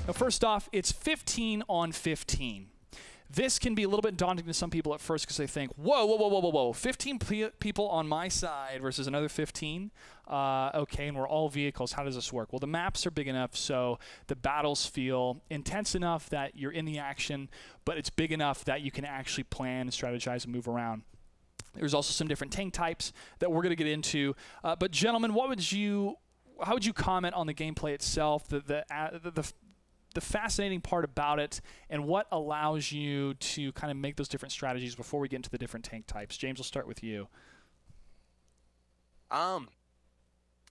Now, first off, it's 15 on 15. This can be a little bit daunting to some people at first because they think, whoa, whoa, whoa, whoa, whoa, whoa, 15 people on my side versus another 15? Okay, and we're all vehicles. How does this work? Well, the maps are big enough so the battles feel intense enough that you're in the action, but it's big enough that you can actually plan and strategize and move around. There's also some different tank types that we're going to get into. But gentlemen, how would you comment on the gameplay itself, the fascinating part about it, and what allows you to kind of make those different strategies before we get into the different tank types? James, we'll start with you. I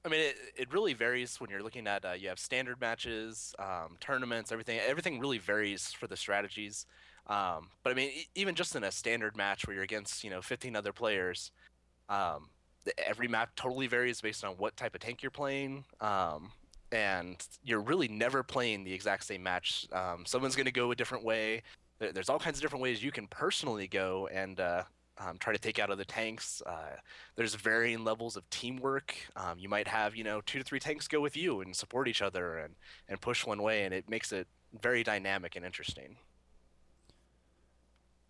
mean, it really varies when you're looking at, you have standard matches, tournaments, everything really varies for the strategies. But I mean, even just in a standard match where you're against, 15 other players, every map totally varies based on what type of tank you're playing. And you're really never playing the exact same match. Someone's going to go a different way. There's all kinds of different ways you can personally go and try to take out other tanks. There's varying levels of teamwork. You might have, 2 to 3 tanks go with you and support each other and push one way, and it makes it very dynamic and interesting.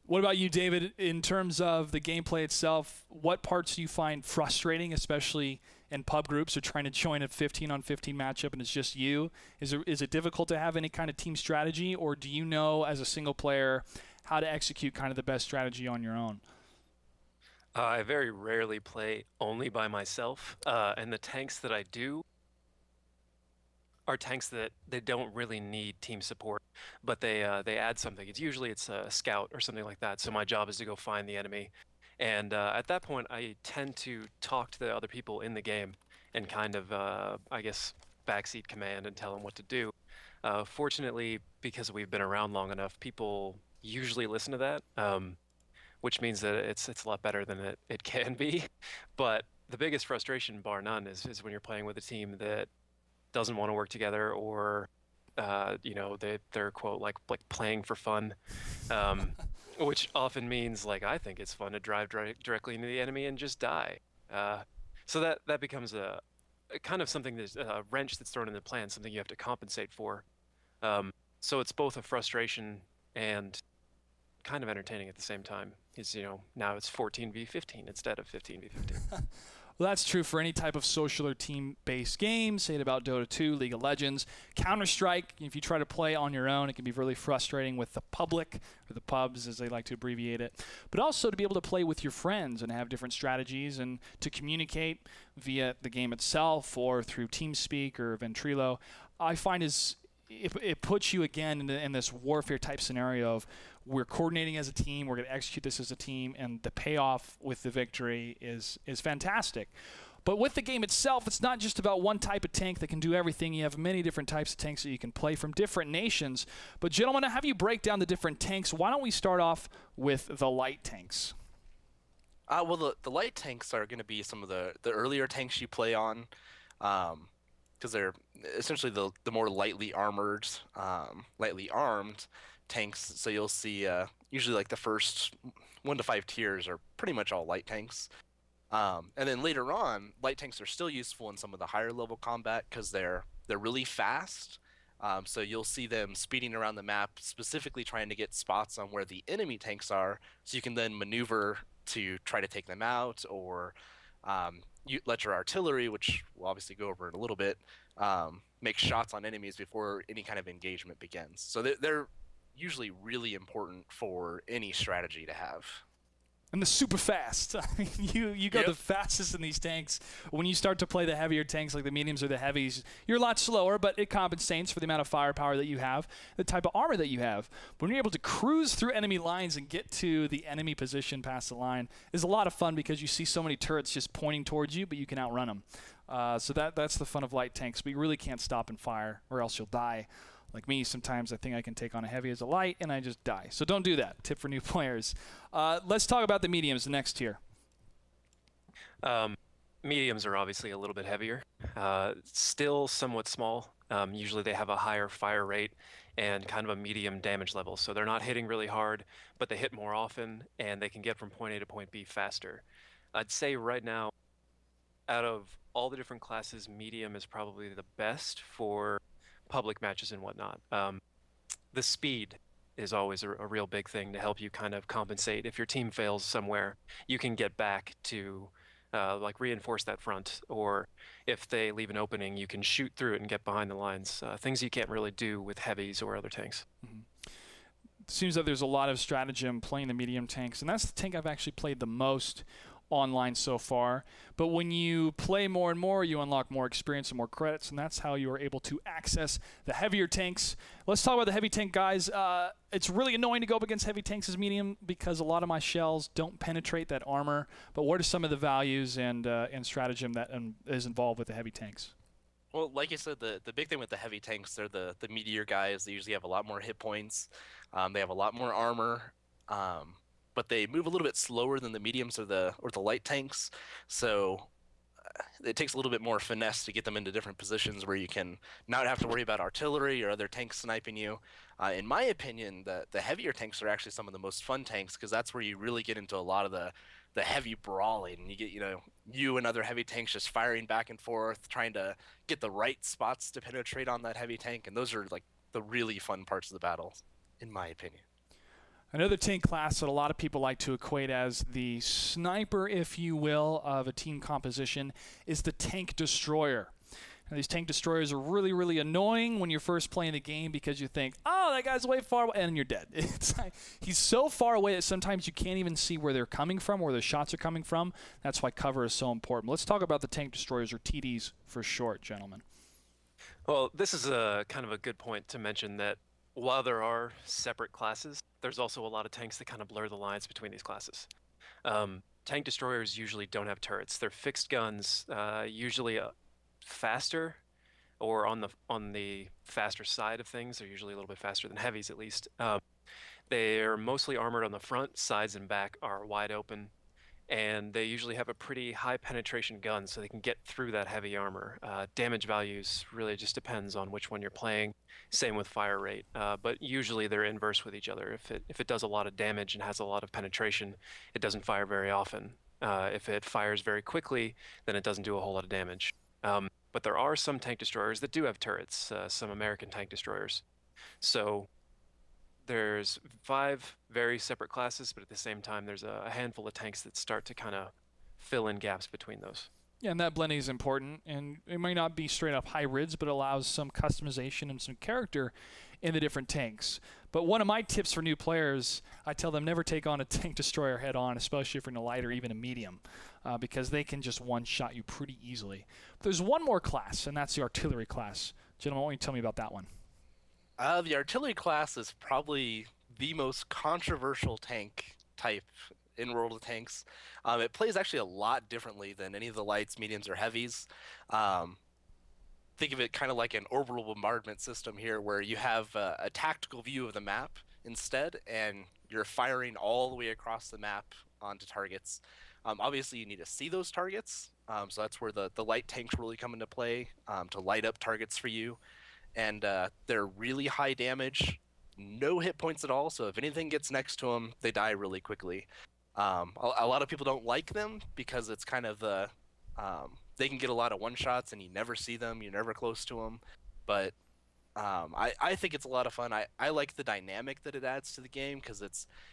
What about you, David? In terms of the gameplay itself, what parts do you find frustrating, especially in pub groups or trying to join a 15 on 15 matchup and it's just you? Is it difficult to have any kind of team strategy, or do you know as a single player how to execute kind of the best strategy on your own? I very rarely play only by myself, and the tanks that I do are tanks that they don't really need team support, but they add something. It's a scout or something like that. So my job is to go find the enemy, and at that point I tend to talk to the other people in the game and kind of I guess backseat command and tell them what to do. Fortunately, because we've been around long enough, people usually listen to that, which means that it's a lot better than it can be. But the biggest frustration, bar none, is when you're playing with a team that doesn't want to work together, or they're quote like playing for fun, which often means, like, I think it's fun to drive directly into the enemy and just die. So that becomes a kind of something that's a wrench that's thrown in the plan, something you have to compensate for. So it's both a frustration and kind of entertaining at the same time. Now it's 14v15 instead of 15v15. Well, that's true for any type of social or team-based game. Say it about Dota 2, League of Legends. Counter-Strike, if you try to play on your own, it can be really frustrating with the public, or the pubs as they like to abbreviate it. But also to be able to play with your friends and have different strategies, and to communicate via the game itself or through TeamSpeak or Ventrilo, I find it puts you again in this warfare type scenario of we're coordinating as a team, we're going to execute this as a team, and the payoff with the victory is fantastic. But with the game itself, it's not just about one type of tank that can do everything. You have many different types of tanks that you can play from different nations. But gentlemen, to have you break down the different tanks, why don't we start off with the light tanks? Well, the light tanks are going to be some of the earlier tanks you play on, because they're essentially the more lightly armed tanks. So you'll see usually like the first 1 to 5 tiers are pretty much all light tanks. And then later on, light tanks are still useful in some of the higher level combat because they're really fast. So you'll see them speeding around the map, specifically trying to get spots on where the enemy tanks are, so you can then maneuver to try to take them out, or you let your artillery, which we'll obviously go over in a little bit, make shots on enemies before any kind of engagement begins. So they're usually really important for any strategy to have. And the super fast. I mean, you go the fastest in these tanks. When you start to play the heavier tanks, like the mediums or the heavies, you're a lot slower, but it compensates for the amount of firepower that you have, the type of armor that you have. But when you're able to cruise through enemy lines and get to the enemy position past the line, is a lot of fun because you see so many turrets just pointing towards you, but you can outrun them. So that's the fun of light tanks. But you really can't stop and fire, or else you'll die. Like me, sometimes I think I can take on a heavy as a light, and I just die. So don't do that. Tip for new players. Let's talk about the mediums, the next tier. Mediums are obviously a little bit heavier. Still somewhat small. Usually they have a higher fire rate and kind of a medium damage level. So they're not hitting really hard, but they hit more often, and they can get from point A to point B faster. I'd say right now, out of all the different classes, medium is probably the best for public matches and whatnot. The speed is always a real big thing to help you kind of compensate. If your team fails somewhere, you can get back to like reinforce that front, or if they leave an opening, you can shoot through it and get behind the lines. Things you can't really do with heavies or other tanks. Mm-hmm. Seems that there's a lot of stratagem playing the medium tanks, and that's the tank I've actually played the most online so far. But when you play more and more, you unlock more experience and more credits, and that's how you are able to access the heavier tanks. Let's talk about the heavy tank, guys. It's really annoying to go up against heavy tanks as medium because a lot of my shells don't penetrate that armor. But what are some of the values and stratagem that is involved with the heavy tanks? Well, like you said, the big thing with the heavy tanks, they're the meteor guys. They usually have a lot more hit points. They have a lot more armor. But they move a little bit slower than the mediums or the light tanks, so it takes a little bit more finesse to get them into different positions where you can not have to worry about artillery or other tanks sniping you. In my opinion, the heavier tanks are actually some of the most fun tanks, because that's where you really get into a lot of the heavy brawling, and you get you and other heavy tanks just firing back and forth, trying to get the right spots to penetrate on that heavy tank, and those are like the really fun parts of the battle, in my opinion. Another tank class that a lot of people like to equate as the sniper, if you will, of a team composition is the tank destroyer. Now, these tank destroyers are really, really annoying when you're first playing the game, because you think, oh, that guy's way far away, and you're dead. It's like, he's so far away that sometimes you can't even see where they're coming from, where the shots are coming from. That's why cover is so important. Let's talk about the tank destroyers, or TDs for short, gentlemen. Well, this is a kind of a good point to mention that while there are separate classes, there's also a lot of tanks that kind of blur the lines between these classes. Tank destroyers usually don't have turrets. They're fixed guns, usually faster, or on the faster side of things. They're usually a little bit faster than heavies, at least. They're mostly armored on the front. Sides and back are wide open, and they usually have a pretty high penetration gun, so they can get through that heavy armor. Damage values really just depends on which one you're playing. Same with fire rate, but usually they're inverse with each other. If it does a lot of damage and has a lot of penetration, it doesn't fire very often. If it fires very quickly, then it doesn't do a whole lot of damage. But there are some tank destroyers that do have turrets, some American tank destroyers. So there's 5 very separate classes, but at the same time, there's a handful of tanks that start to kind of fill in gaps between those. Yeah, and that blending is important, and it might not be straight up hybrids, but allows some customization and some character in the different tanks. But one of my tips for new players, I tell them never take on a tank destroyer head on, especially if you're in a light or even a medium, because they can just one-shot you pretty easily. But there's one more class, and that's the artillery class. Gentlemen, why don't you tell me about that one? The artillery class is probably the most controversial tank type in World of Tanks. It plays actually a lot differently than any of the lights, mediums, or heavies. Think of it kind of like an orbital bombardment system here, where you have a tactical view of the map instead, and you're firing all the way across the map onto targets. Obviously, you need to see those targets, so that's where the light tanks really come into play, to light up targets for you. And they're really high damage, no hit points at all, so if anything gets next to them, they die really quickly. A lot of people don't like them because it's kind of the they can get a lot of one-shots and you never see them, you're never close to them. But I think it's a lot of fun. I like the dynamic that it adds to the game, because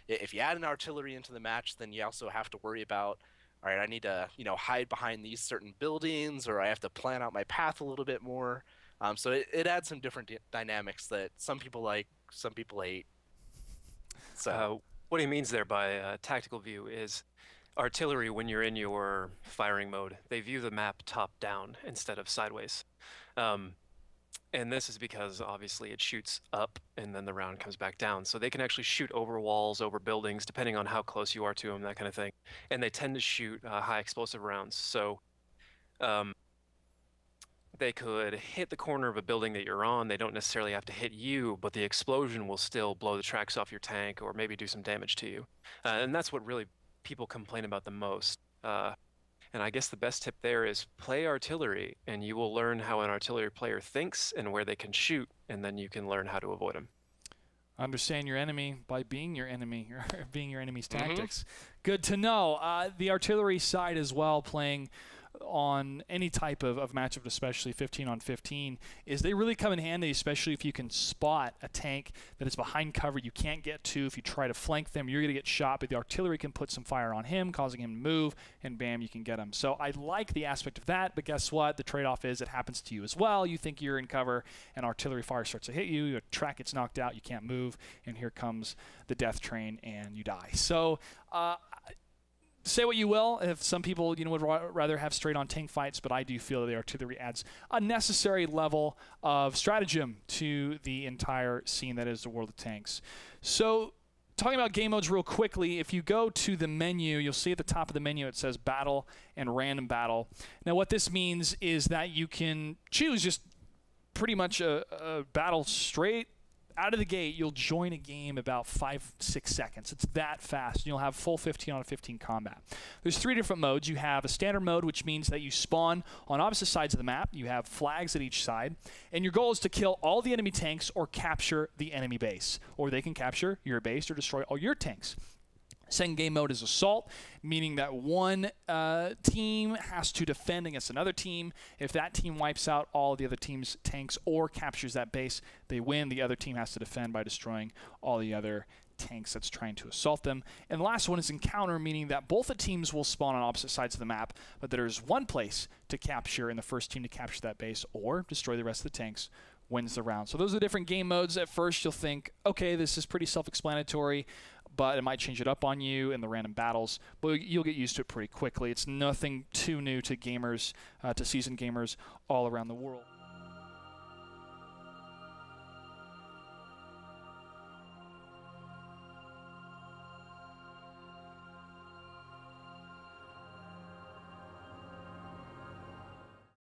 if you add an artillery into the match, then you also have to worry about, all right, I need to hide behind these certain buildings, or I have to plan out my path a little bit more. So it adds some different dynamics that some people like, some people hate. So what he means there by tactical view is artillery, when you're in your firing mode, they view the map top down instead of sideways. And this is because obviously it shoots up and then the round comes back down. So they can actually shoot over walls, over buildings, depending on how close you are to them, that kind of thing. And they tend to shoot high explosive rounds. So they could hit the corner of a building that you're on. They don't necessarily have to hit you, but the explosion will still blow the tracks off your tank or maybe do some damage to you. And that's what really people complain about the most. And I guess the best tip there is play artillery, and you will learn how an artillery player thinks and where they can shoot, and then you can learn how to avoid them. Understand your enemy by being your enemy, or being your enemy's tactics. Good to know. The artillery side as well, playing on any type of matchup, especially 15 on 15, is they really come in handy, especially if you can spot a tank that is behind cover you can't get to. If you try to flank them, you're going to get shot, but the artillery can put some fire on him, causing him to move, and bam, you can get him. So I like the aspect of that, but guess what? The trade-off is it happens to you as well. You think you're in cover, and artillery fire starts to hit you, your track gets knocked out, you can't move, and here comes the death train, and you die. So say what you will, if some people would rather have straight-on tank fights, but I do feel that the artillery adds a necessary level of stratagem to the entire scene that is the world of tanks. So talking about game modes real quickly, if you go to the menu, you'll see at the top of the menu it says Battle and Random Battle. Now what this means is that you can choose just pretty much a battle straight out of the gate. You'll join a game about 5-6 seconds. It's that fast. And you'll have full 15 on 15 combat. There's 3 different modes. You have a standard mode, which means that you spawn on opposite sides of the map. You have flags at each side. And your goal is to kill all the enemy tanks or capture the enemy base. Or they can capture your base or destroy all your tanks. Second game mode is Assault, meaning that one team has to defend against another team. If that team wipes out all the other team's tanks or captures that base, they win. The other team has to defend by destroying all the other tanks that's trying to assault them. And the last one is Encounter, meaning that both the teams will spawn on opposite sides of the map, but there's one place to capture, and the first team to capture that base or destroy the rest of the tanks wins the round. So those are different game modes. At first you'll think, okay, this is pretty self-explanatory, but it might change it up on you in the random battles, but you'll get used to it pretty quickly. It's nothing too new to gamers, to seasoned gamers all around the world.